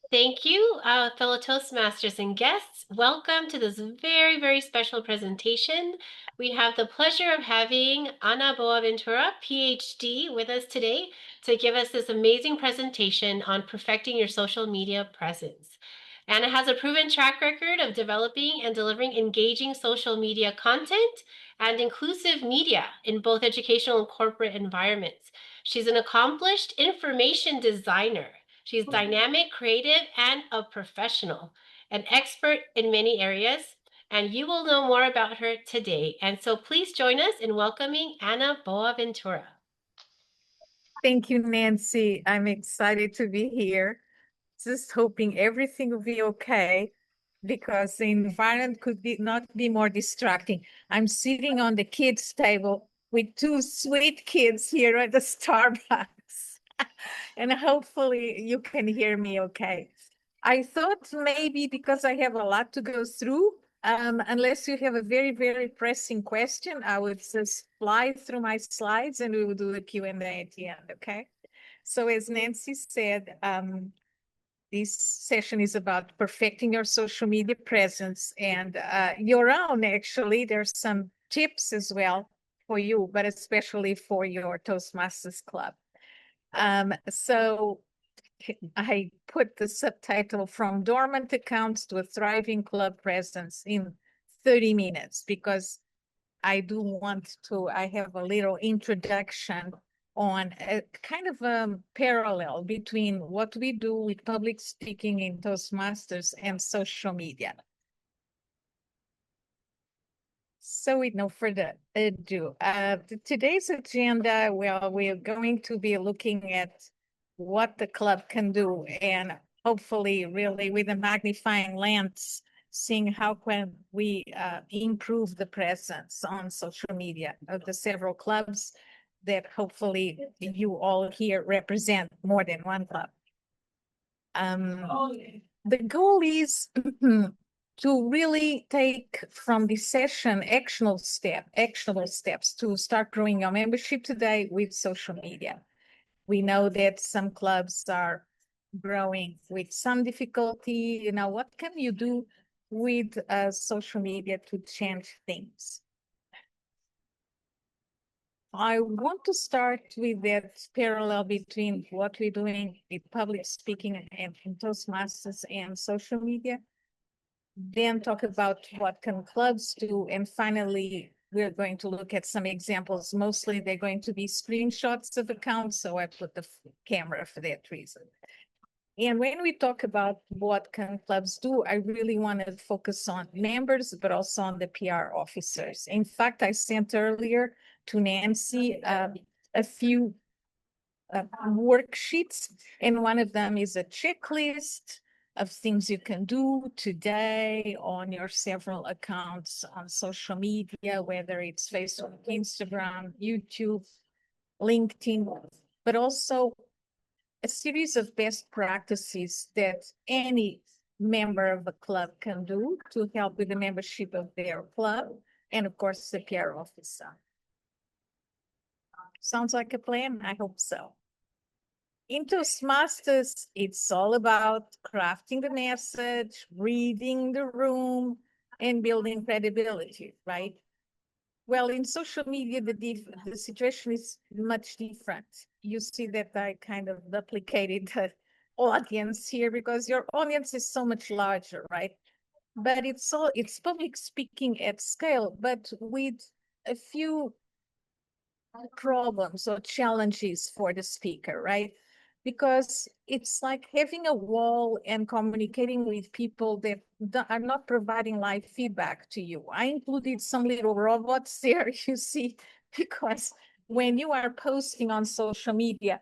Thank you, fellow Toastmasters and guests. Welcome to this very, very special presentation. We have the pleasure of having Ana Boaventura, PhD, with us today to give us this amazing presentation on perfecting your social media presence. Anna has a proven track record of developing and delivering engaging social media content and inclusive media in both educational and corporate environments. She's an accomplished information designer. She's dynamic, creative, and a professional, an expert in many areas, and you will know more about her today. And so please join us in welcoming Ana Boaventura. Thank you, Nancy. I'm excited to be here. Just hoping everything will be okay because the environment could not be more distracting. I'm sitting on the kids' table with two sweet kids here at the Starbucks, and hopefully you can hear me okay. I thought maybe because I have a lot to go through, unless you have a very, very pressing question, I would just fly through my slides and we will do the Q&A at the end, okay? So as Nancy said, this session is about perfecting your social media presence and your own, actually. There's some tips as well for you, but especially for your Toastmasters Club. So I put the subtitle From Dormant Accounts to a Thriving Club Presence in 30 minutes because I have a little introduction on a kind of a parallel between what we do with public speaking in Toastmasters and social media. So with no further ado, today's agenda, well, we're going to be looking at what the club can do and hopefully really with a magnifying lens, seeing how can we improve the presence on social media of the several clubs that hopefully you all here represent more than one club. The goal is to really take from this session actionable steps to start growing your membership today with social media. We know that some clubs are growing with some difficulty. You know, what can you do with social media to change things? I want to start with that parallel between what we're doing with public speaking and Toastmasters and social media. Then talk about what can clubs do. And finally, we're going to look at some examples. Mostly they're going to be screenshots of accounts. So I put the camera for that reason. And when we talk about what can clubs do, I really want to focus on members, but also on the PR officers. In fact, I sent earlier to Nancy a few worksheets, and one of them is a checklist of things you can do today on your several accounts on social media, whether it's Facebook, Instagram, YouTube, LinkedIn, but also a series of best practices that any member of a club can do to help with the membership of their club, and of course, the PR officer. Sounds like a plan? I hope so. In Toastmasters, it's all about crafting the message, reading the room, and building credibility, right? Well, in social media, the situation is much different. You see that I kind of duplicated the audience here because your audience is so much larger, right? But it's public speaking at scale, but with a few problems or challenges for the speaker, right? Because it's like having a wall and communicating with people that are not providing live feedback to you. I included some little robots there, you see, because when you are posting on social media,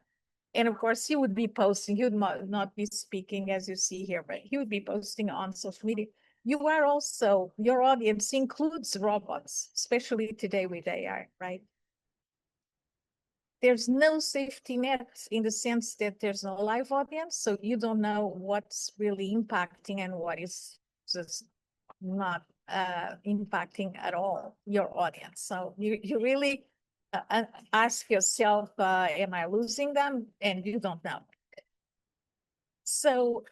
and of course you would be posting, you would not be speaking as you see here, but you would be posting on social media. You are also, your audience includes robots, especially today with AI, right? There's no safety net in the sense that there's a live audience, so you don't know what's really impacting and what is just not impacting at all your audience. So you really ask yourself, am I losing them? And you don't know. So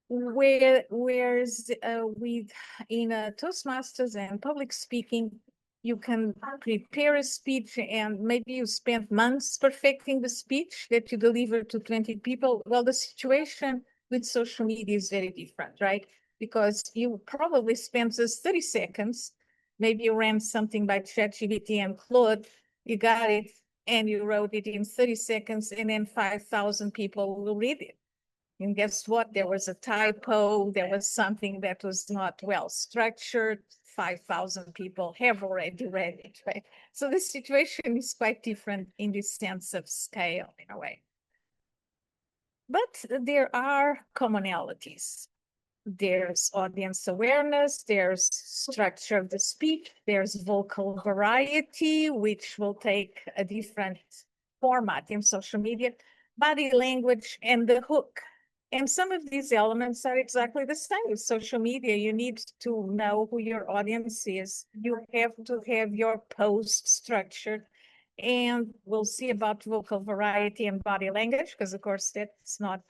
Whereas with in Toastmasters and public speaking, you can prepare a speech and maybe you spent months perfecting the speech that you deliver to 20 people. Well, the situation with social media is very different, right? Because you probably spent just 30 seconds, maybe you ran something by ChatGPT and Claude, you got it, and you wrote it in 30 seconds, and then 5,000 people will read it. And guess what? There was a typo. There was something that was not well structured. 5,000 people have already read it, right? So the situation is quite different in the sense of scale, in a way. But there are commonalities. There's audience awareness, there's structure of the speech, there's vocal variety, which will take a different format in social media, body language, and the hook. And some of these elements are exactly the same with social media. You need to know who your audience is. You have to have your post structured. And we'll see about vocal variety and body language, because of course that's not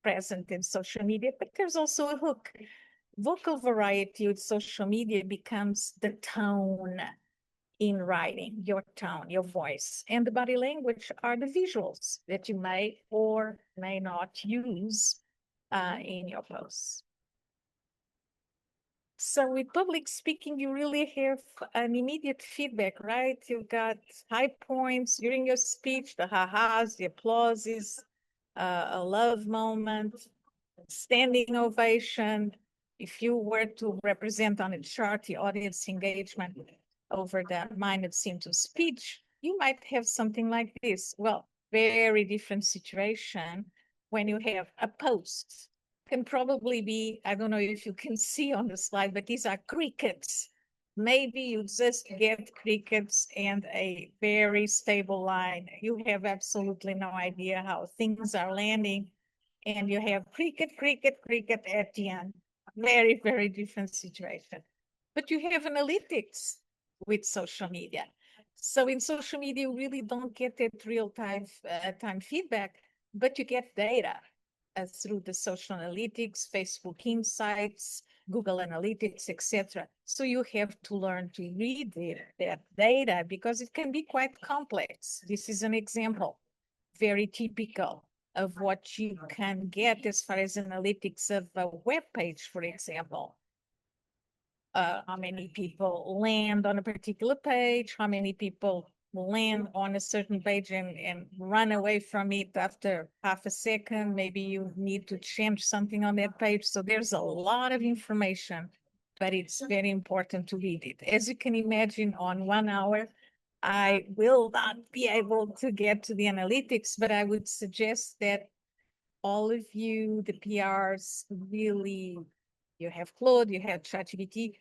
present in social media, but there's also a hook. Vocal variety with social media becomes the tone in writing, your tone, your voice, and the body language are the visuals that you may or may not use in your posts. So with public speaking, you really have an immediate feedback, right? You've got high points during your speech, the ha-has, the applauses, a love moment, standing ovation. If you were to represent on a chart the audience engagement over the minute scene to speech, you might have something like this. Well, very different situation when you have a post. Can probably be, I don't know if you can see on the slide, but these are crickets. Maybe you just get crickets and a very stable line. You have absolutely no idea how things are landing, and you have cricket, cricket, cricket at the end. Very, very different situation. But you have analytics with social media. So in social media, you really don't get that real time feedback, but you get data through the social analytics, Facebook Insights, Google Analytics, etc. So you have to learn to read that data because it can be quite complex. This is an example, very typical of what you can get as far as analytics of a web page, for example. How many people land on a particular page, how many people land on a certain page and run away from it after half a second. Maybe you need to change something on that page. So there's a lot of information, but it's very important to read it. As you can imagine, on 1 hour, I will not be able to get to the analytics, but I would suggest that all of you, the PRs, really, you have Claude, you have ChatGPT,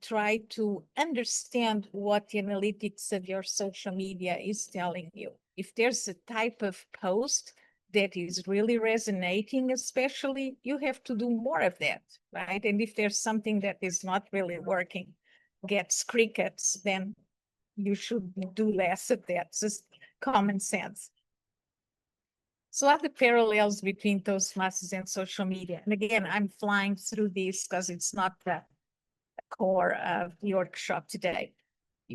try to understand what the analytics of your social media is telling you. If there's a type of post that is really resonating, especially, you have to do more of that, right? And if there's something that is not really working, gets crickets, then you should do less of that. Just common sense. So what are the parallels between Toastmasters and social media? And again, I'm flying through this because it's not the core of the workshop today.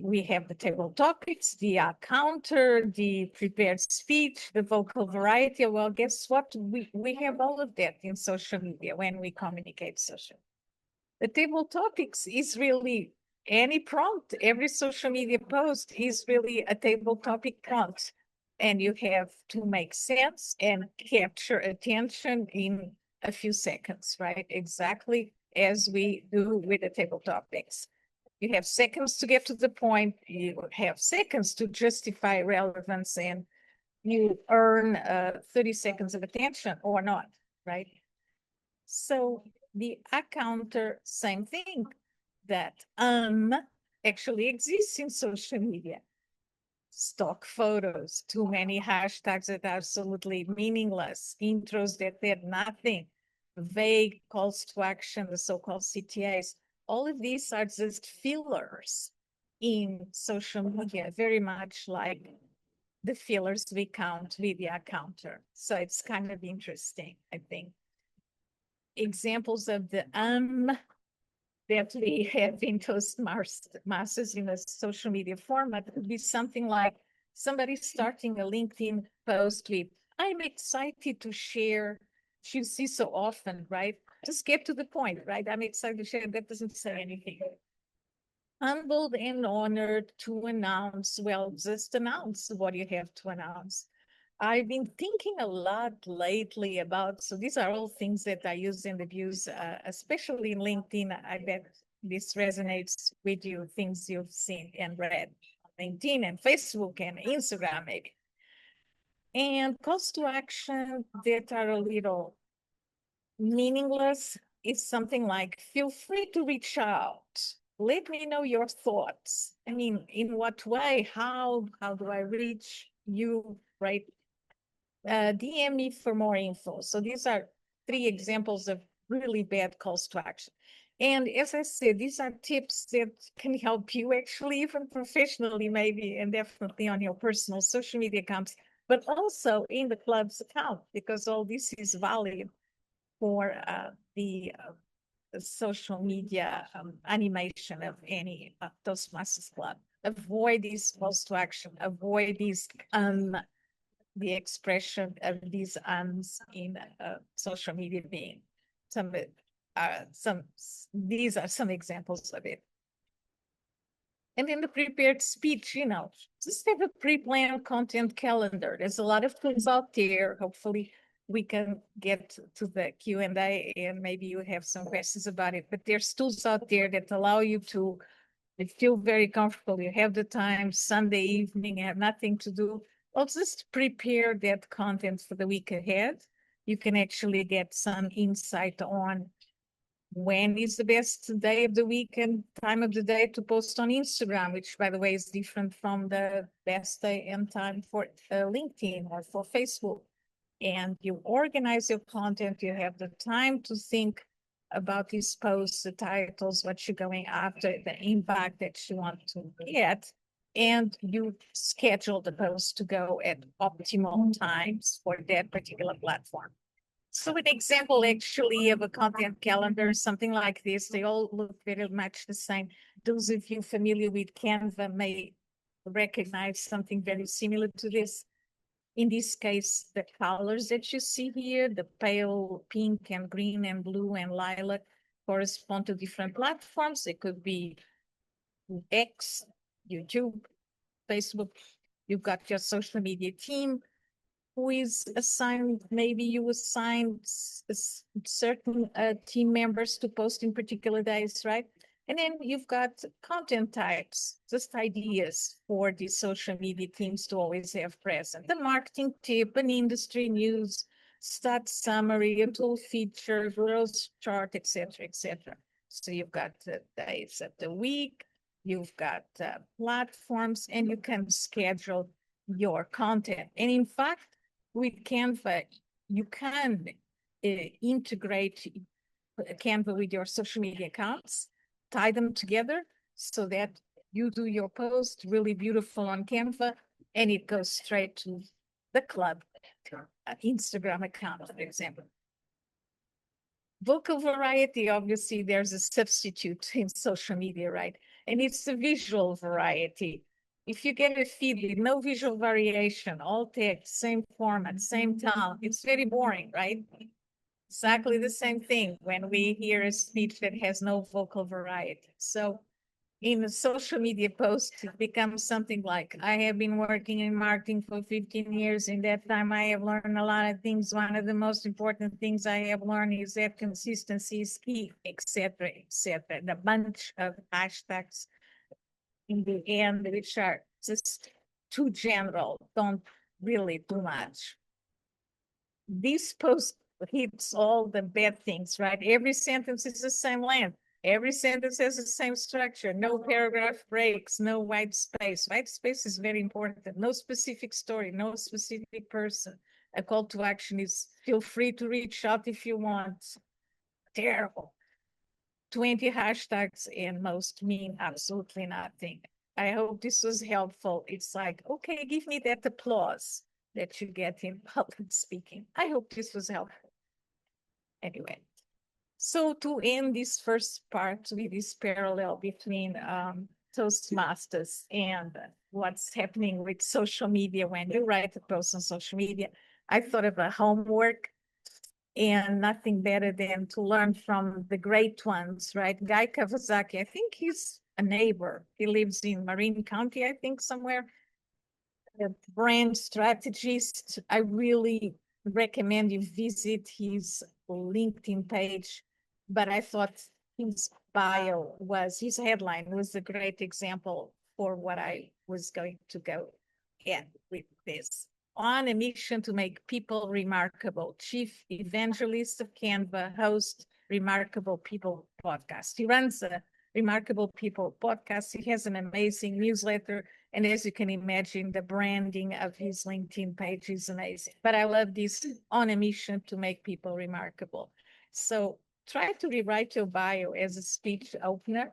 We have the table topics, the counter, the prepared speech, the vocal variety. Well, guess what? We have all of that in social media when we communicate social. The table topics is really any prompt. Every social media post is really a table topic prompt. And you have to make sense and capture attention in a few seconds, right? Exactly as we do with the table topics. You have seconds to get to the point, you have seconds to justify relevance, and you earn 30 seconds of attention or not, right? So the counter, same thing, that actually exists in social media. Stock photos, too many hashtags that are absolutely meaningless, intros that add nothing, vague calls to action, the so-called CTAs. All of these are just fillers in social media, very much like the fillers we count with the counter. So it's kind of interesting, I think. examples of the that we have in Toastmasters in a social media format could be something like somebody starting a LinkedIn post with, I'm excited to share. You see so often, right? Just get to the point, right? I'm excited to share. That doesn't say anything. Humbled and honored to announce, well, just announce what you have to announce. I've been thinking a lot lately about, so these are all things that I use and abuse, especially in LinkedIn. I bet this resonates with you, things you've seen and read on LinkedIn and Facebook and Instagram, maybe. And calls to action that are a little meaningless is something like, feel free to reach out. Let me know your thoughts. I mean, in what way? How do I reach you, right? DM me for more info. So these are three examples of really bad calls to action. And as I said, these are tips that can help you actually, even professionally, maybe, and definitely on your personal social media accounts, but also in the club's account, because all this is valid for the social media animation of any Toastmasters club. Avoid these calls to action, avoid these the expression of these in social media being some these are some examples of it. And in the prepared speech, just have a pre-planned content calendar. There's a lot of tools out there. Hopefully we can get to the Q&A and maybe you have some questions about it, but there's tools out there that allow you to feel very comfortable. You have the time, Sunday evening, you have nothing to do. Well, just prepare that content for the week ahead. You can actually get some insight on when is the best day of the week and time of the day to post on Instagram, which, by the way, is different from the best day and time for LinkedIn or for Facebook. And you organize your content, you have the time to think about these posts, the titles, what you're going after, the impact that you want to get, and you schedule the posts to go at optimal times for that particular platform. So an example actually of a content calendar, something like this, they all look very much the same. Those of you familiar with Canva may recognize something very similar to this. In this case, the colors that you see here, the pale pink and green and blue and lilac, correspond to different platforms. It could be X, YouTube, Facebook. You've got your social media team who is assigned, maybe you assign certain team members to post in particular days, right? And then you've got content types, just ideas for the social media teams to always have present. The marketing tip, an industry news, stat summary, a tool feature, growth chart, etc., etc. So you've got the days of the week, you've got platforms, and you can schedule your content. And in fact, with Canva, you can integrate Canva with your social media accounts, tie them together so that you do your post really beautiful on Canva and it goes straight to the club Instagram account, for example. Vocal variety, obviously, there's a substitute in social media, right? And it's the visual variety. If you get a feed with no visual variation, all text, same format, same tone, it's very boring, right? Exactly the same thing when we hear a speech that has no vocal variety. So in a social media post, it becomes something like, I have been working in marketing for 15 years. In that time, I have learned a lot of things. One of the most important things I have learned is that consistency is key, etc., etc. The bunch of hashtags in the end, which are just too general, don't really do much. This post hits all the bad things, right? Every sentence is the same length. Every sentence has the same structure. No paragraph breaks, no white space. White space is very important. No specific story, no specific person. A call to action is feel free to reach out if you want. Terrible. 20 hashtags and most mean absolutely nothing. I hope this was helpful. It's like, okay, give me that applause that you get in public speaking. I hope this was helpful. Anyway. So to end this first part with this parallel between Toastmasters and what's happening with social media when you write a post on social media, I thought of a homework and nothing better than to learn from the great ones, right? Guy Kawasaki, I think he's a neighbor. He lives in Marin County, I think, somewhere. A brand strategist. I really recommend you visit his LinkedIn page. But I thought his headline was a great example for what I was going to go at with this. On a mission to make people remarkable, chief evangelist of Canva, host Remarkable People podcast. He runs a Remarkable People podcast. He has an amazing newsletter. And as you can imagine, the branding of his LinkedIn page is amazing. But I love this on a mission to make people remarkable. So try to rewrite your bio as a speech opener.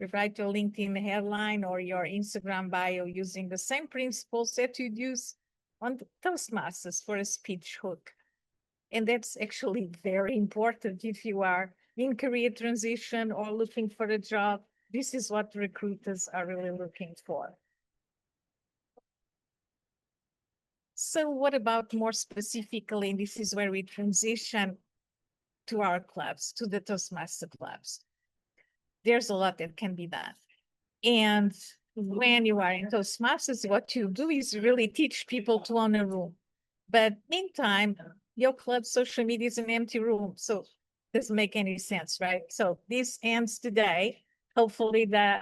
Rewrite your LinkedIn headline or your Instagram bio using the same principles that you'd use on Toastmasters for a speech hook. And that's actually very important if you are in career transition or looking for a job. This is what recruiters are really looking for. So what about more specifically, and this is where we transition to our clubs, to the Toastmaster clubs. There's a lot that can be done. And when you are in Toastmasters, what you do is really teach people to own a room. But meantime, your club social media is an empty room. So it doesn't make any sense, right? So this ends today. Hopefully the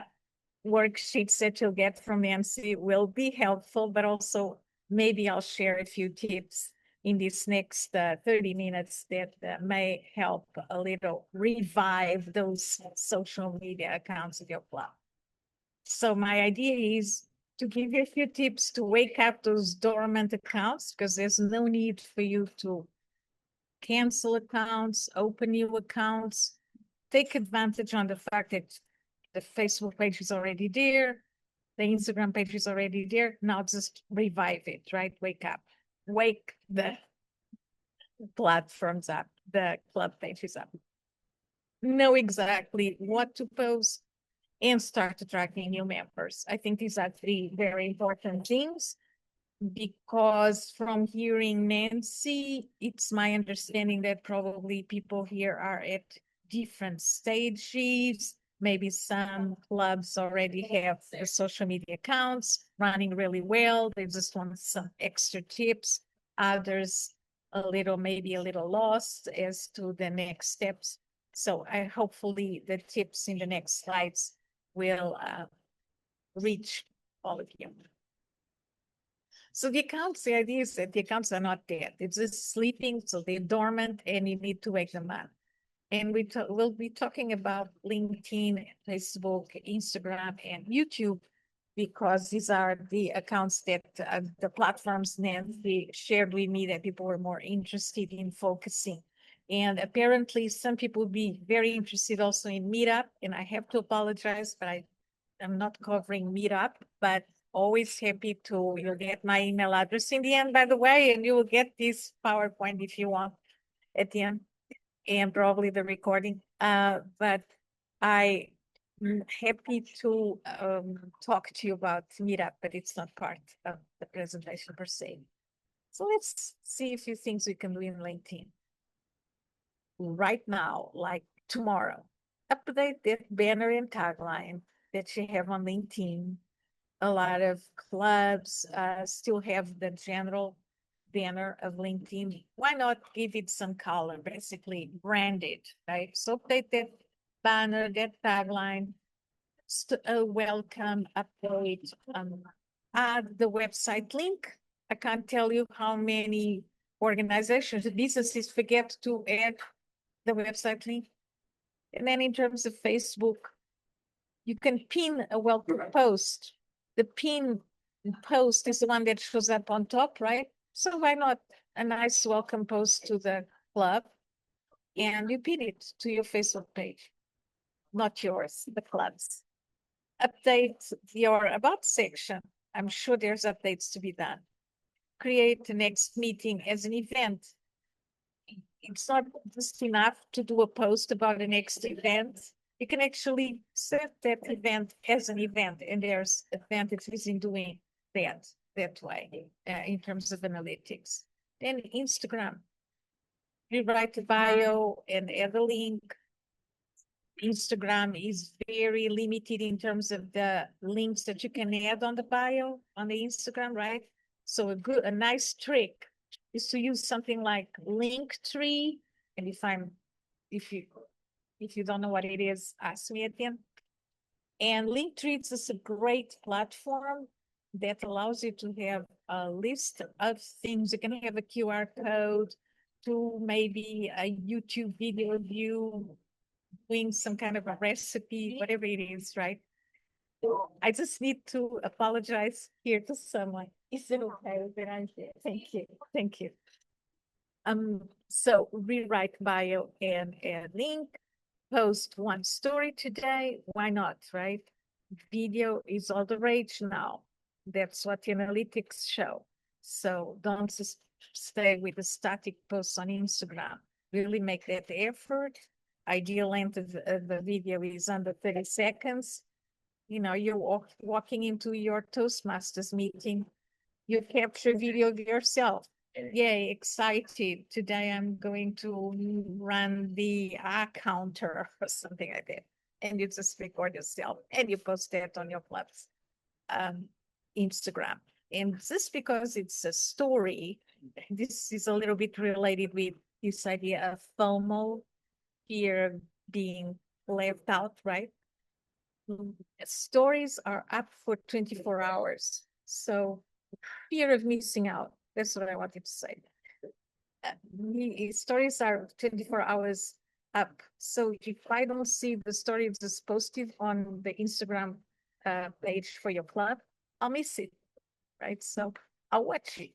worksheets that you'll get from Nancy will be helpful, but also maybe I'll share a few tips in this next 30 minutes that may help a little revive those social media accounts of your club. So my idea is to give you a few tips to wake up those dormant accounts, because there's no need for you to cancel accounts, open new accounts. Take advantage on the fact that the Facebook page is already there, the Instagram page is already there. Now just revive it, right? Wake up, wake the platforms up, the club pages up. Know exactly what to post and start attracting new members. I think these are three very important things, because from hearing Nancy, it's my understanding that probably people here are at different stages. Maybe some clubs already have their social media accounts running really well. They just want some extra tips. Others maybe a little lost as to the next steps. So I hopefully the tips in the next slides will reach all of you. So the idea is that the accounts are not dead. It's just sleeping, so they're dormant and you need to wake them up. And we'll be talking about LinkedIn, Facebook, Instagram, and YouTube, because these are the accounts that the platforms Nancy shared with me that people were more interested in focusing. And apparently some people will be very interested also in Meetup, and I have to apologize, but I'm not covering Meetup, but always happy to, you'll get my email address in the end, by the way, and you will get this PowerPoint if you want at the end, and probably the recording. But I'm happy to talk to you about Meetup, but it's not part of the presentation per se. So let's see a few things we can do in LinkedIn right now, like tomorrow. Update that banner and tagline that you have on LinkedIn. A lot of clubs still have the general banner of LinkedIn. Why not give it some color, basically brand it, right? So update that banner, that tagline, welcome, update, add the website link. I can't tell you how many organizations, businesses forget to add the website link. And then in terms of Facebook, you can pin a welcome post. The pin post is the one that shows up on top, right? So why not a nice welcome post to the club, and you pin it to your Facebook page, not yours, the club's. Update your about section. I'm sure there's updates to be done. Create the next meeting as an event. it's not just enough to do a post about the next event. You can actually set that event as an event, and there's advantages in doing that way in terms of analytics. Then Instagram, rewrite the bio and add a link. Instagram is very limited in terms of the links that you can add on the bio on the Instagram, right? So a nice trick is to use something like Linktree. And if you don't know what it is, ask me again. And Linktree is just a great platform that allows you to have a list of things. You can have a QR code to maybe a YouTube video view, doing some kind of a recipe, whatever it is, right? I just need to apologize here to someone. Is it okay that I'm here? Thank you. Thank you. So rewrite bio and link, post one story today. Why not, right? Video is all the rage now. That's what the analytics show. So don't just stay with the static posts on Instagram. Really make that effort. Ideal length of the video is under 30 seconds. You know, you're walking into your Toastmasters meeting, you capture video of yourself. Yay, excited. Today I'm going to run the counter or something like that. And you just record yourself and you post that on your club's Instagram. And just because it's a story, this is a little bit related with this idea of FOMO, fear of being left out, right? Stories are up for 24 hours. So fear of missing out. That's what I wanted to say. Stories are 24 hours up. So if I don't see the story just posted on the Instagram page for your club, I'll miss it, right? So I'll watch it.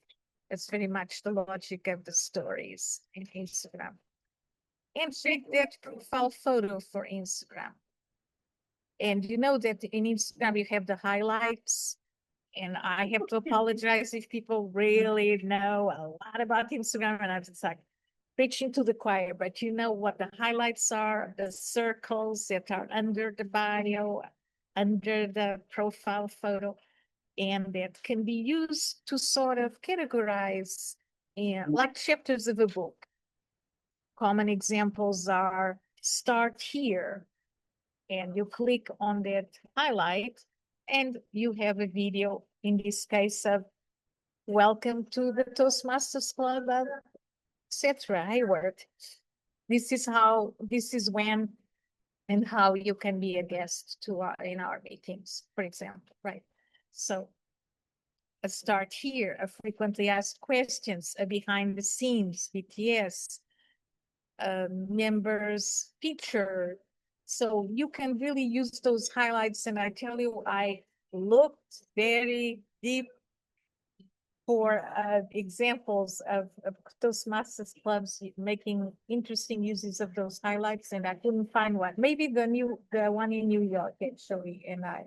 It's very much the logic of the stories in Instagram. And make that profile photo for Instagram. And you know that in Instagram you have the highlights. And I have to apologize if people really know a lot about Instagram and I'm just like preaching to the choir, but you know what the highlights are, the circles that are under the bio, under the profile photo, and that can be used to sort of categorize like chapters of a book. Common examples are start here, and you click on that highlight and you have a video, in this case of welcome to the Toastmasters Club, etc. Hayward. This is when and how you can be a guest to in our meetings, for example, right? So let's start here, a frequently asked questions, a behind the scenes, BTS, members feature. So you can really use those highlights. And I tell you, I looked very deep for examples of Toastmasters clubs making interesting uses of those highlights, and I couldn't find one. Maybe the one in New York actually, and I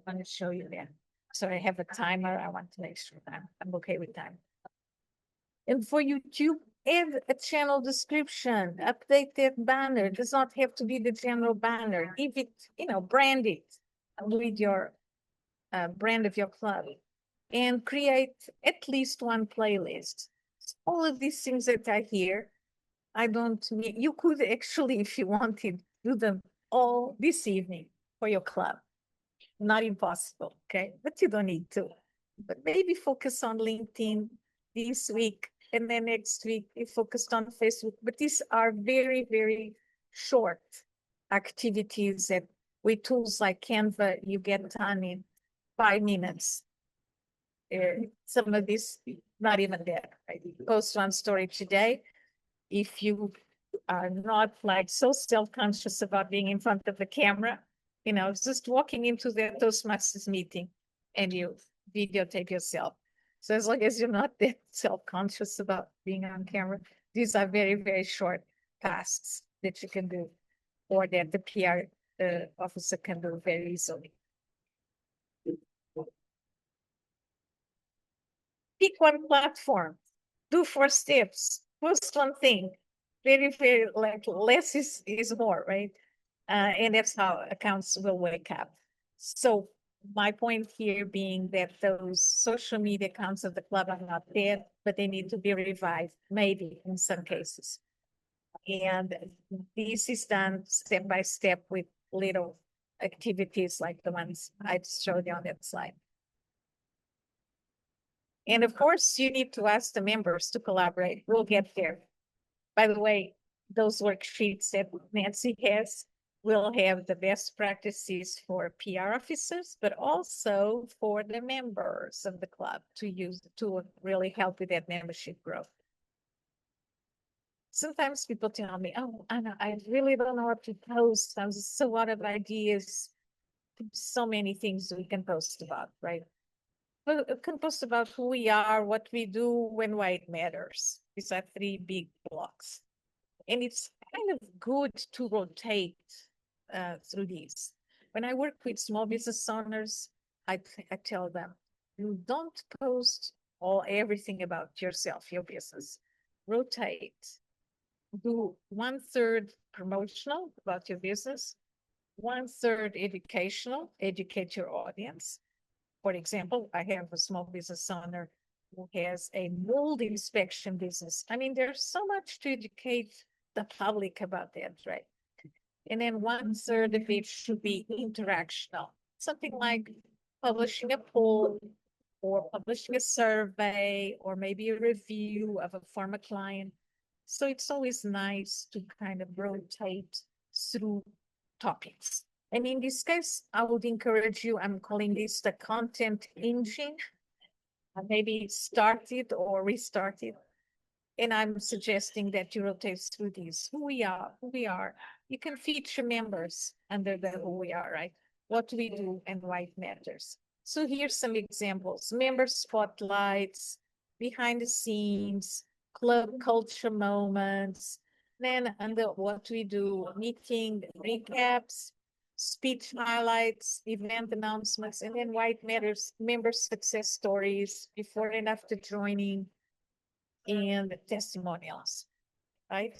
want to show you that. So I have a timer. I want to make sure I'm okay with time. And for YouTube, add a channel description, update that banner. It does not have to be the general banner. Give it, brand it with your brand of your club and create at least one playlist. All of these things that I hear, you could actually, if you wanted, do them all this evening for your club. Not impossible, okay? But you don't need to. But maybe focus on LinkedIn this week, and then next week you focused on Facebook. But these are very, very short activities that with tools like Canva, you get done in 5 minutes. Some of this, not even that. Right? Post one story today. If you are not like so self-conscious about being in front of the camera, just walking into the Toastmasters meeting and you videotape yourself. So as long as you're not that self-conscious about being on camera, these are very, very short tasks that you can do or that the PR officer can do very easily. Pick one platform, do 4 steps, post one thing, very like less is more, right? And that's how accounts will wake up. So my point here being that those social media accounts of the club are not dead, but they need to be revived, maybe in some cases. And this is done step by step with little activities like the ones I showed you on that slide. And of course, you need to ask the members to collaborate. We'll get there. By the way, those worksheets that Nancy has will have the best practices for PR officers, but also for the members of the club to use to really help with that membership growth. Sometimes people tell me, oh, Anna, I really don't know what to post. I'm so out of ideas. So many things we can post about, right? But we can post about who we are, what we do when white matters. These are three big blocks. And it's kind of good to rotate through these. When I work with small business owners, I tell them, don't post everything about yourself, your business. Rotate. Do 1/3 promotional about your business, 1/3 educational, educate your audience. For example, I have a small business owner who has a mold inspection business. I mean, there's so much to educate the public about that, right? And then 1/3 of it should be interactional, something like publishing a poll or publishing a survey or maybe a review of a former client. So it's always nice to kind of rotate through topics. And in this case, I would encourage you, I'm calling this the content engine. Maybe start it or restart it. And I'm suggesting that you rotate through these. Who we are. You can feature members under the who we are, right? What we do and why it matters. So here's some examples. Member spotlights, behind the scenes, club culture moments, then under what we do, meeting recaps, speech highlights, event announcements, and then why it matters, member success stories before and after joining, and testimonials, right?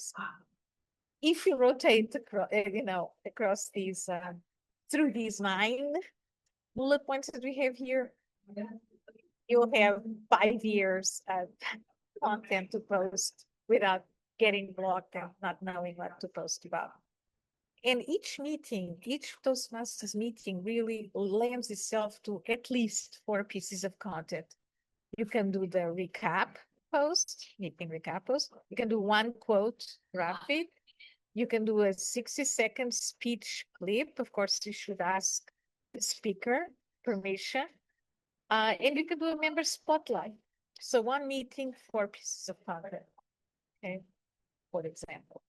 If you rotate across, across these, through these 9 bullet points that we have here, you'll have 5 years of content to post without getting blocked and not knowing what to post about. And each meeting, each Toastmasters meeting really lends itself to at least 4 pieces of content. You can do the recap post, meeting recap post. You can do 1 quote graphic. You can do a 60-second speech clip. Of course, you should ask the speaker permission. And you can do a member spotlight. So 1 meeting, 4 pieces of content, okay, for example.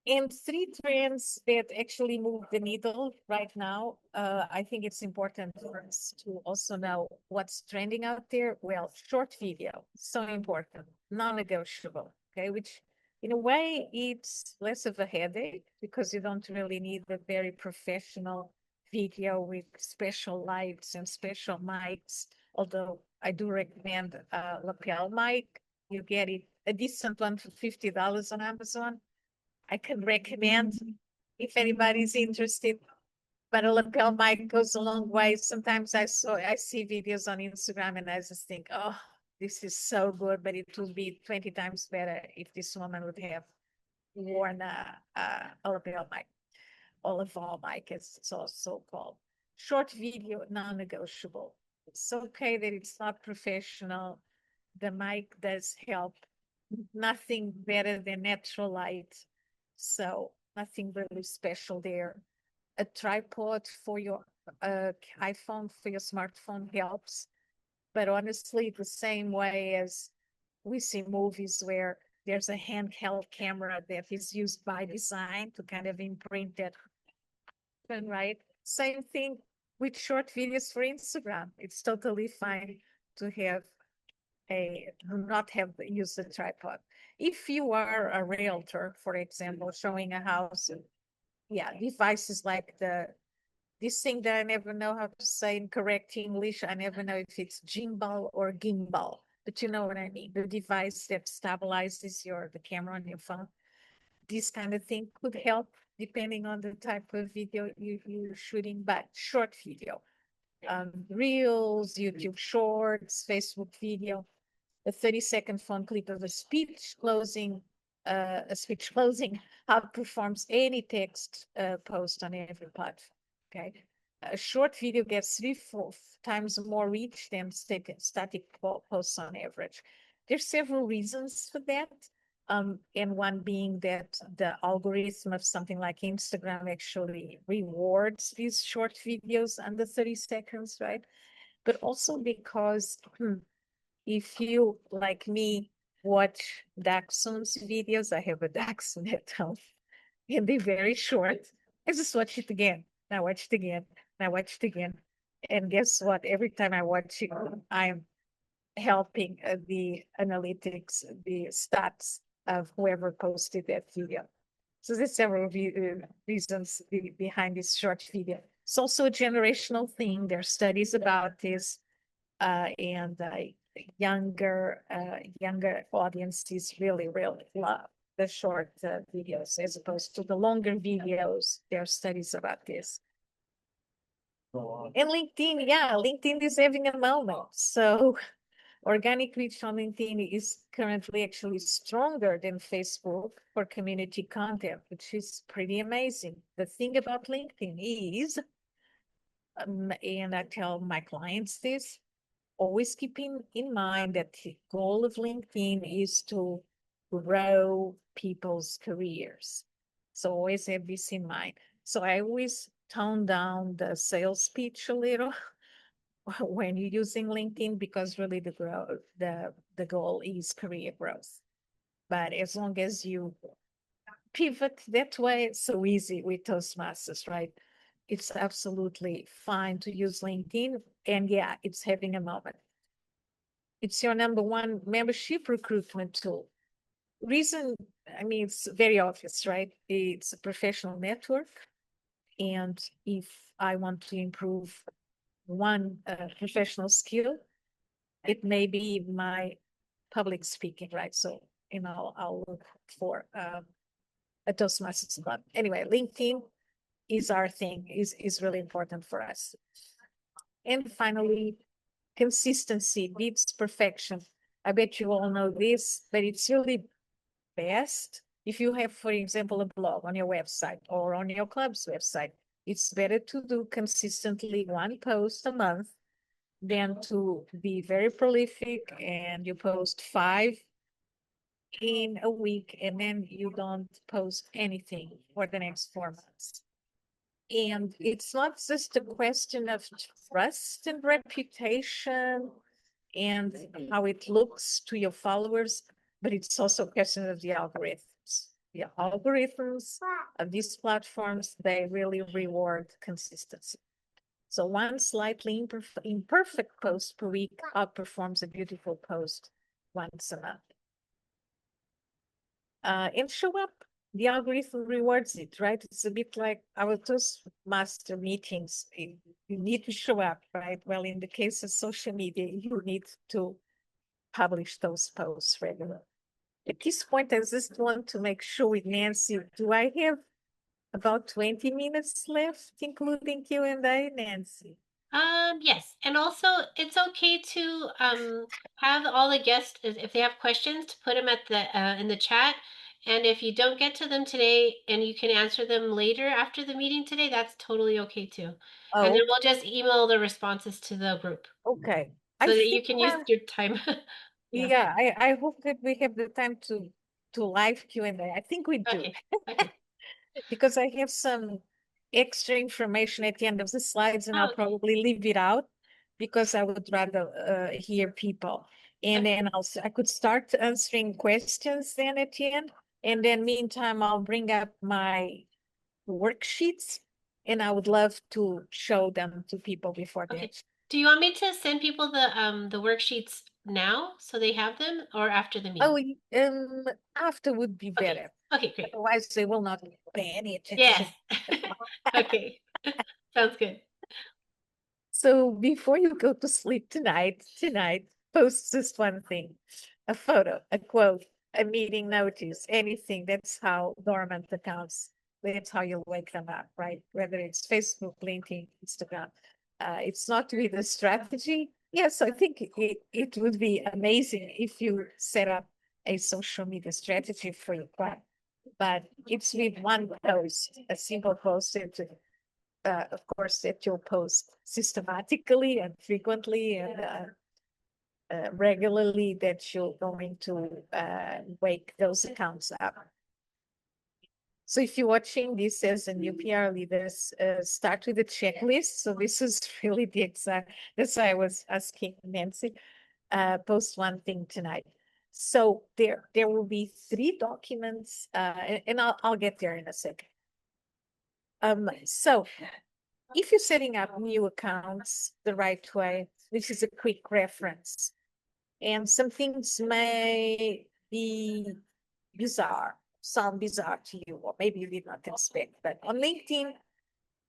And 3 trends that actually move the needle right now. I think it's important for us to also know what's trending out there. Well, short video, so important, non-negotiable, okay, which in a way it's less of a headache because you don't really need a very professional video with special lights and special mics. Although I do recommend a lapel mic. You get it, a decent one for $50 on Amazon. I can recommend if anybody's interested. But a lapel mic goes a long way. Sometimes I see videos on Instagram and I just think, oh, this is so good, but it would be 20 times better if this woman would have worn a lapel mic, olive oil mic, as it's also called. Short video, non-negotiable. It's okay that it's not professional. The mic does help. Nothing better than natural light. So nothing really special there. A tripod for your iPhone, for your smartphone helps. But honestly, the same way as we see movies where there's a handheld camera that is used by design to kind of imprint that, right? Same thing with short videos for Instagram. It's totally fine to have not have use the tripod. If you are a realtor, for example, showing a house, yeah, devices like this thing that I never know how to say in correct English. I never know if it's gimbal or gimbal. but you know what I mean. The device that stabilizes the camera on your phone. This kind of thing could help depending on the type of video you're shooting, but short video, Reels, YouTube Shorts, Facebook video, a 30-second phone clip of a speech closing outperforms any text post on every platform. Okay. A short video gets 3 4 times more reach than static posts on average. There's several reasons for that. And one being that the algorithm of something like Instagram actually rewards these short videos under 30 seconds, right? But also because if you, like me, watch Dachshund's videos, I have a Dachshund at home, and they're very short. I just watch it again. And I watch it again. And I watch it again. And guess what? Every time I watch it, I'm helping the analytics, the stats of whoever posted that video. So there's several reasons behind this short video. It's also a generational thing. There are studies about this, and younger audiences really love the short videos as opposed to the longer videos. There are studies about this. And LinkedIn, yeah, LinkedIn is having a moment. So organic reach on LinkedIn is currently actually stronger than Facebook for community content, which is pretty amazing. The thing about LinkedIn is, and I tell my clients this, always keeping in mind that the goal of LinkedIn is to grow people's careers. So always have this in mind. So I always tone down the sales pitch a little when you're using LinkedIn because really the goal is career growth. But as long as you pivot that way, it's so easy with Toastmasters, right? It's absolutely fine to use LinkedIn. And yeah, it's having a moment. It's your number one membership recruitment tool. Reason, I mean, it's very obvious, right? It's a professional network. And if I want to improve one professional skill, it may be my public speaking, right? So, I'll look for a Toastmasters club. Anyway, LinkedIn is our thing, is really important for us. And finally, consistency beats perfection. I bet you all know this, but it's really best if you have, for example, a blog on your website or on your club's website. It's better to do consistently one post a month than to be very prolific and you post 5 in a week and then you don't post anything for the next 4 months. And it's not just a question of trust and reputation and how it looks to your followers, but it's also a question of the algorithms. The algorithms of these platforms, they really reward consistency. So one slightly imperfect post per week outperforms a beautiful post once a month. And show up. The algorithm rewards it, right? It's a bit like our Toastmaster meetings. You need to show up, right? Well, in the case of social media, you need to publish those posts regularly. At this point, I just want to make sure with Nancy, do I have about 20 minutes left, including Q&A, Nancy? Yes, and also it's okay to have all the guests if they have questions to put them at the in the chat, and if you don't get to them today and you can answer them later after the meeting today, that's totally okay too. And then Oh, we'll just email the responses to the group okay. so I that you think, can use your time. Yeah. yeah, I hope that we have the time to live Q&A. I think we do. Okay. Okay. Because I have some extra information at the end of the slides and Oh, I'll okay. probably leave it out because I would rather hear people. And Okay. then I could start answering questions then at the end. And then meantime, I'll bring up my worksheets and I would love to show them to people before then. Okay. Do you want me to send people the worksheets now so they have them or after the Oh, meeting? after would be Okay. better. Okay, great. Otherwise, they will not pay any Yes. attention. Okay. Sounds good. So before you go to sleep tonight, post just one thing, a photo, a quote, a meeting notice, anything. That's how dormant accounts, that's how you wake them up, right? Whether it's Facebook, LinkedIn, Instagram. It's not with a strategy. Yes, I think it would be amazing if you set up a social media strategy for your club, but it's with one post, a simple post that, of course, that you'll post systematically and frequently and regularly, that you're going to wake those accounts up. So if you're watching this as a new PR leader, start with a checklist. So this is really the exact, that's why I was asking Nancy, post one thing tonight. So there will be 3 documents, and I'll get there in a second. So if you're setting up new accounts the right way, this is a quick reference. And some things may be bizarre, sound bizarre to you, or maybe you did not expect. But on LinkedIn,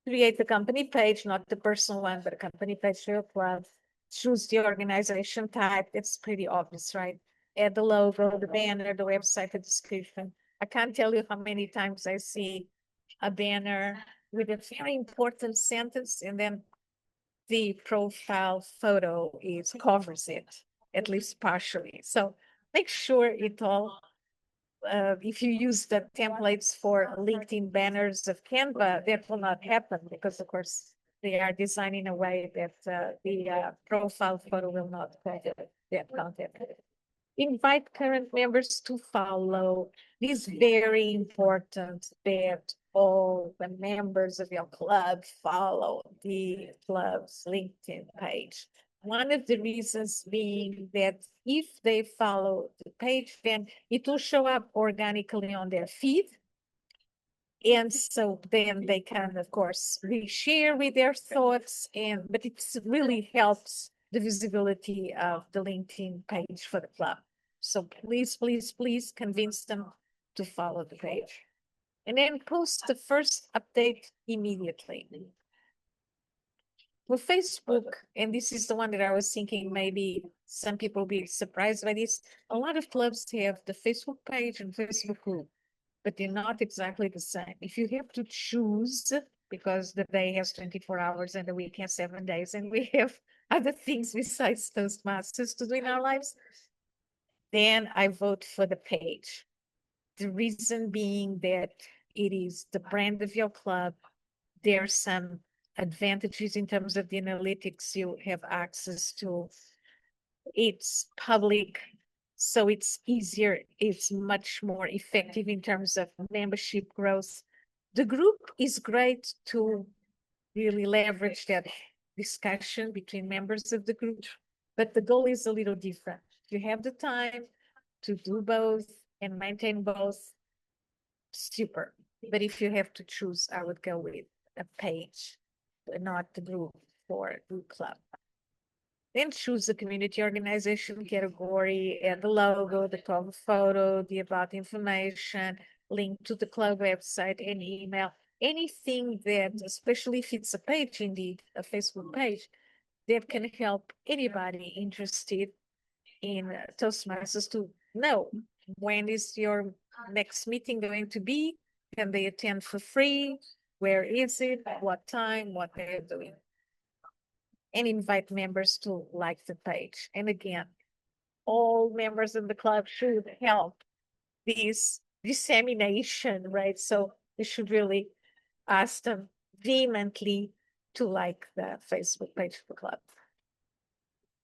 create the company page, not the personal one, but a company page for your club. Choose the organization type. It's pretty obvious, right? Add the logo, the banner, the website, the description. I can't tell you how many times I see a banner with a very important sentence, and then the profile photo is covers it, at least partially. So make sure it all, if you use the templates for LinkedIn banners of Canva, that will not happen because, of course, they are designed in a way that the profile photo will not cover that content. Invite current members to follow. It is very important that all the members of your club follow the club's LinkedIn page. One of the reasons being that if they follow the page, then it will show up organically on their feed. And so then they can, of course, reshare with their thoughts, but it really helps the visibility of the LinkedIn page for the club. So please, please, please convince them to follow the page. And then post the first update immediately. With Facebook, and this is the one that I was thinking maybe some people will be surprised by this, a lot of clubs have the Facebook page and Facebook group, but they're not exactly the same. If you have to choose, because the day has 24 hours and the week has 7 days, and we have other things besides Toastmasters to do in our lives, then I vote for the page. The reason being that it is the brand of your club. There are some advantages in terms of the analytics you have access to. It's public, so it's easier. It's much more effective in terms of membership growth. The group is great to really leverage that discussion between members of the group, but the goal is a little different. You have the time to do both and maintain both, super. But if you have to choose, I would go with a page, not the group for group club. Then choose the community organization category and the logo, the cover photo, the about information, link to the club website and email, anything that, especially if it's a page, indeed, a Facebook page, that can help anybody interested in Toastmasters to know when is your next meeting going to be? Can they attend for free? Where is it? What time? What they're doing? And invite members to like the page. And again, all members of the club should help this dissemination, right? So you should really ask them vehemently to like the Facebook page of the club.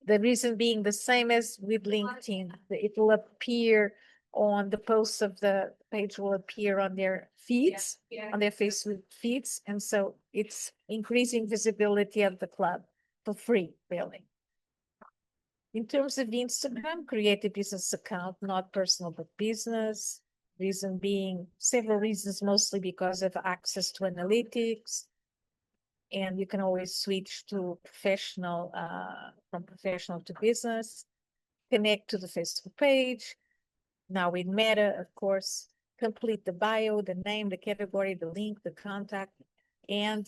The reason being the same as with LinkedIn, it will appear on the posts of the page will appear on their feeds, on their Facebook feeds. And so it's increasing visibility of the club for free, really. In terms of Instagram, create a business account, not personal, but business. Reason being, several reasons, mostly because of access to analytics, and you can always switch to professional, from professional to business, connect to the Facebook page. Now with Meta, of course, complete the bio, the name, the category, the link, the contact, and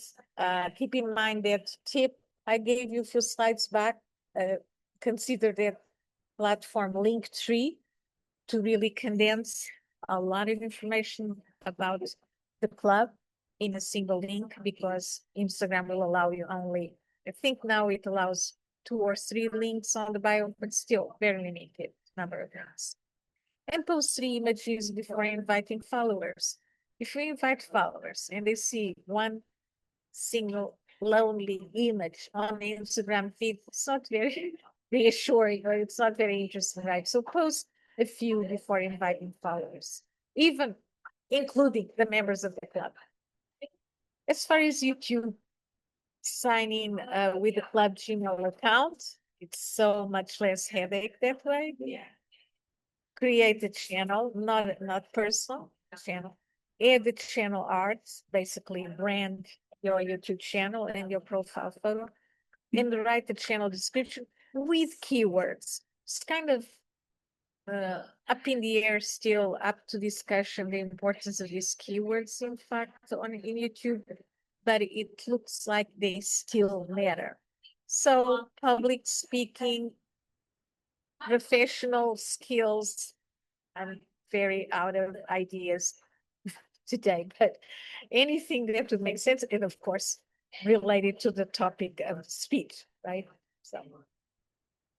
keep in mind that tip I gave you a few slides back. Consider that platform Linktree to really condense a lot of information about the club in a single link, because Instagram will allow you only, I think now it allows 2 or 3 links on the bio, but still very limited number of links. And post 3 images before inviting followers. If you invite followers and they see one single lonely image on the Instagram feed, it's not very reassuring, or it's not very interesting, right? So post a few before inviting followers, even including the members of the club. As far as YouTube, sign in with the club Gmail account. It's so much less headache that way. Yeah. Create a channel, not personal channel. Add the channel art, basically brand your YouTube channel and your profile photo, and write the channel description with keywords. It's kind of up in the air still, up to discussion, the importance of these keywords, in fact, in YouTube, but it looks like they still matter. So public speaking, professional skills, I'm very out of ideas today, but anything that would make sense, and of course, related to the topic of speech, right? So,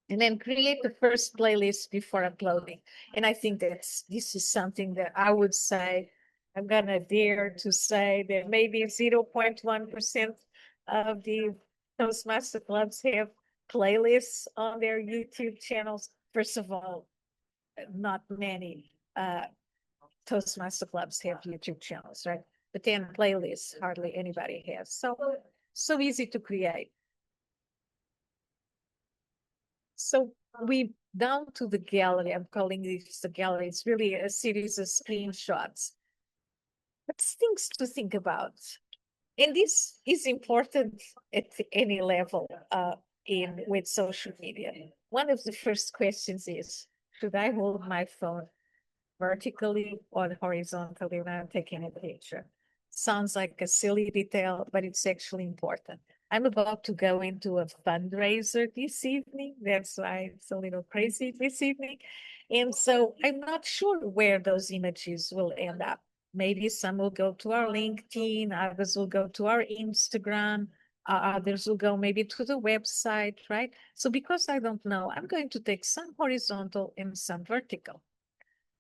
and then create the first playlist before uploading. And I think this is something that I would say, I'm gonna dare to say that maybe 0.1% of the Toastmaster clubs have playlists on their YouTube channels. First of all, not many Toastmaster clubs have YouTube channels, right? But then playlists, hardly anybody has. So easy to create. So we down to the gallery. I'm calling this the gallery. It's really a series of screenshots. But things to think about. And this is important at any level in with social media. One of the first questions is, should I hold my phone vertically or horizontally when I'm taking a picture? Sounds like a silly detail, but it's actually important. I'm about to go into a fundraiser this evening. That's why it's a little crazy this evening. And so I'm not sure where those images will end up. Maybe some will go to our LinkedIn, others will go to our Instagram, others will go maybe to the website, right? So because I don't know, I'm going to take some horizontal and some vertical.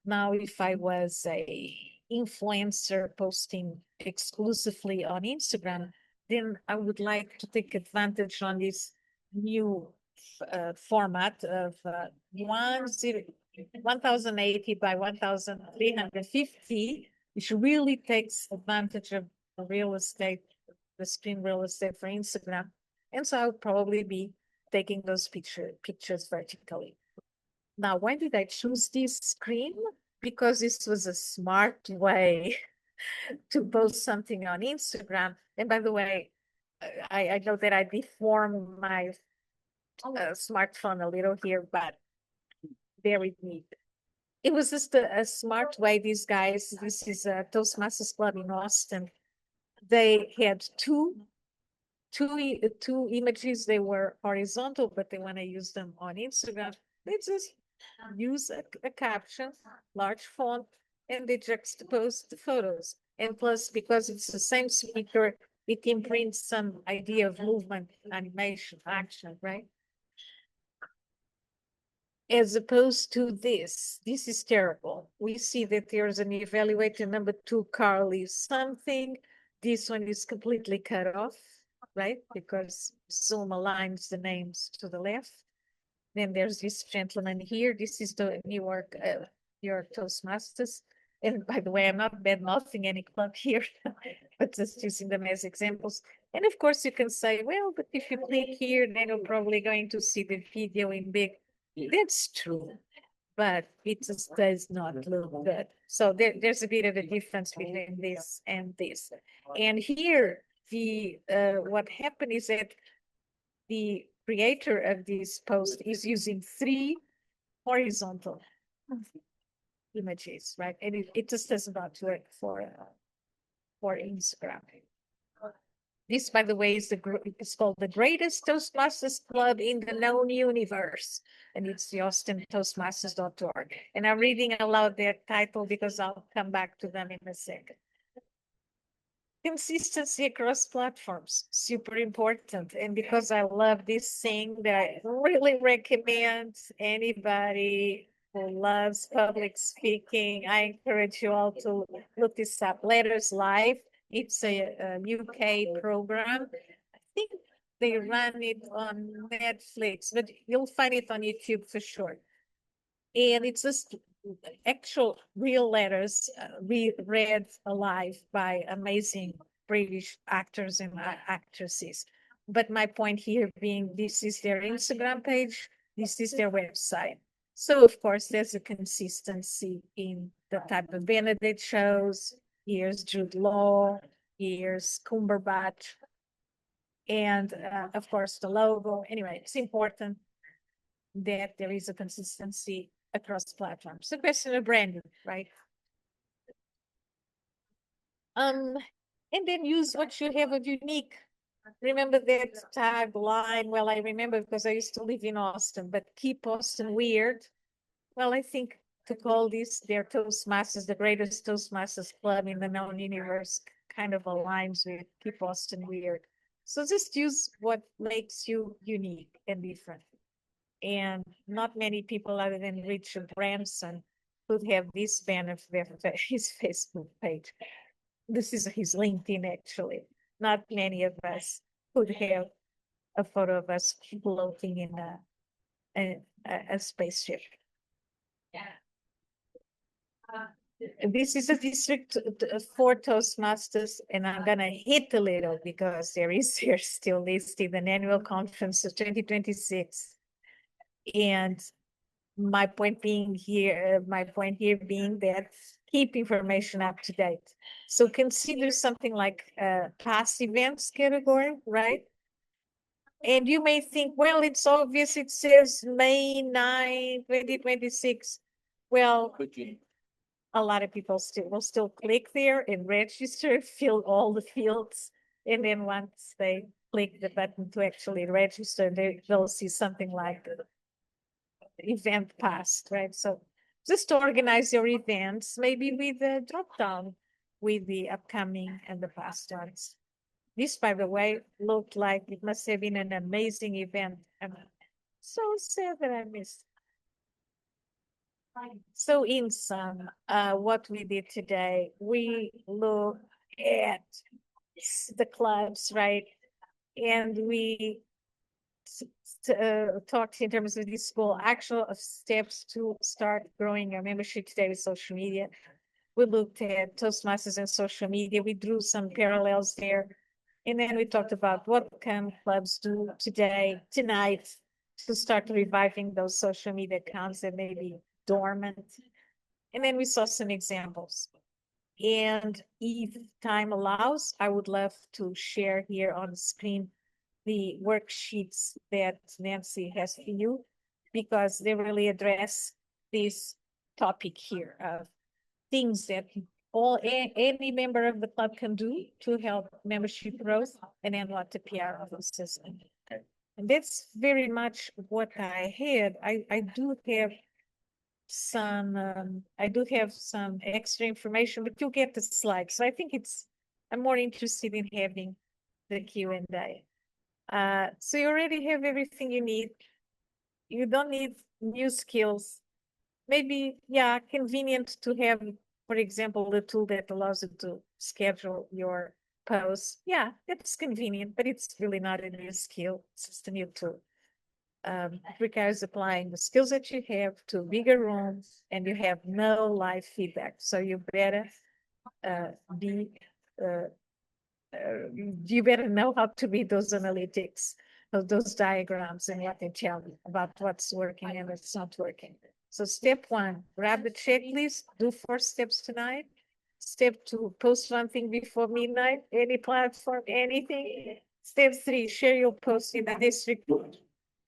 Now, if I was a influencer posting exclusively on Instagram, then I would like to take advantage on this new format of 1080 by 1350, which really takes advantage of the real estate, the screen real estate for Instagram. And so I'll probably be taking those pictures vertically. Now, why did I choose this screen? Because this was a smart way to post something on Instagram. And by the way, I know that I deformed my smartphone a little here, but bear with me. It was just a smart way. These guys, this is a Toastmasters Club in Austin. They had two images. They were horizontal, but they want to use them on Instagram. They just use a caption, large font, and they juxtapose the photos. And plus, because it's the same speaker, it imprints some idea of movement, animation, action, right? As opposed to this is terrible. We see that there's an evaluator number 2, Carly something. This one is completely cut off, right? Because Zoom aligns the names to the left. Then there's this gentleman here. This is the New York Toastmasters. And by the way, I'm not bad mouthing any club here, but just using them as examples. And of course, you can say, well, but if you click here, then you're probably going to see the video in big. That's true, but it just does not look good. So there's a bit of a difference between this and this. And here, the what happened is that the creator of this post is using 3 horizontal images, right? And it just does not work for Instagram. This, by the way, it's called the Greatest Toastmasters Club in the Known Universe. And it's the austintoastmasters.org. And I'm reading aloud their title because I'll come back to them in a second. Consistency across platforms, super important. And because I love this thing that I really recommend anybody who loves public speaking, I encourage you all to look this up. Letters Live. It's a UK program. I think they run it on Netflix, but you'll find it on YouTube for sure. And it's just actual real letters read alive by amazing British actors and actresses. But my point here being this is their Instagram page, this is their website. So of course there's a consistency in the type of Benedict shows. Here's Jude Law, here's Cumberbatch, and of course the logo. Anyway, it's important that there is a consistency across platforms. The question of branding, right? And then use what you have of unique. Remember that tagline? Well, I remember because I used to live in Austin, but keep Austin weird. Well, I think to call this their Toastmasters, the greatest Toastmasters club in the known universe, kind of aligns with keep Austin weird. So just use what makes you unique and different. And not many people other than Richard Branson would have this banner for his Facebook page. This is his LinkedIn, actually. Not many of us would have a photo of us floating in a spaceship. This is a district for Toastmasters, and I'm gonna hit a little because there is here still listed an annual conference of 2026. And my point here being that keep information up to date. So consider something like past events category, right? And you may think, well, it's obvious, it says May 9, 2026. Well, a lot of people will still click there and register, fill all the fields. And then once they click the button to actually register, they'll see something like event past, right? So just organize your events, maybe with a drop down with the upcoming and the past ones. This, by the way, looked like it must have been an amazing event. I'm so sad that I missed. So in sum, what we did today, we looked at the clubs, right? And we talked in terms of these school actual steps to start growing our membership today with social media. We looked at Toastmasters and social media. We drew some parallels there. And then we talked about what can clubs do tonight, to start reviving those social media accounts that may be dormant. And then we saw some examples. And if time allows, I would love to share here on the screen the worksheets that Nancy has for you, because they really address this topic here of things that any member of the club can do to help membership growth and then what the PR of the system. And that's very much what I had. I do have some extra information, but you'll get the slides. So I think I'm more interested in having the Q&A. So you already have everything you need. You don't need new skills. Maybe, yeah, convenient to have, for example, the tool that allows you to schedule your posts. Yeah, it's convenient, but it's really not a new skill. It's just a new tool. It requires applying the skills that you have to a bigger room, and you have no live feedback. So you better be you better know how to read those analytics of those diagrams and what they tell you about what's working and what's not working. So step one, grab the checklist, do 4 steps tonight. Step 2, post one thing before midnight, any platform, anything. Step 3, share your post in the district,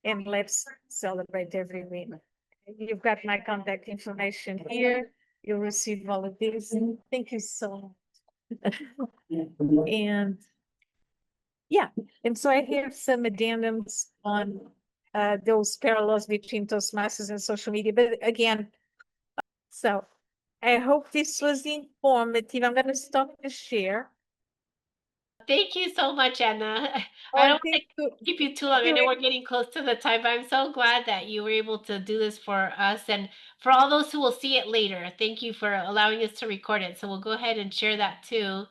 and let's celebrate every win. You've got my contact information here. You'll receive all of this. Thank you so much. And Yeah, and so I have some addendums on those parallels between Toastmasters and social media. But again, so I hope this was informative. I'm going to stop the share. Thank you so much, Anna. I Oh, don't want to thank you. keep you too Thank long. I you. know we're getting close to the time, but I'm so glad that you were able to do this for us and for all those who will see it later. Thank you for allowing us to record it. So we'll go ahead and share that too.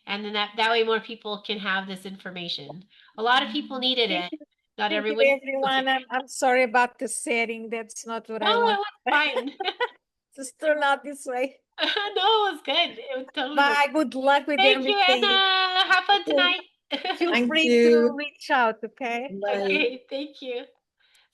And then that way more people can have this information. A lot of people needed Thank it. you. Not Thank you, everyone was everyone. I'm sorry about the setting. That's not what No, I it want. was fine. Just turn out this way. No, it was good. It was totally good. Bye. Good luck with Thank you, everything. Anna. Have fun tonight. Feel Thank free to you. reach out, okay? Bye. Okay, thank you.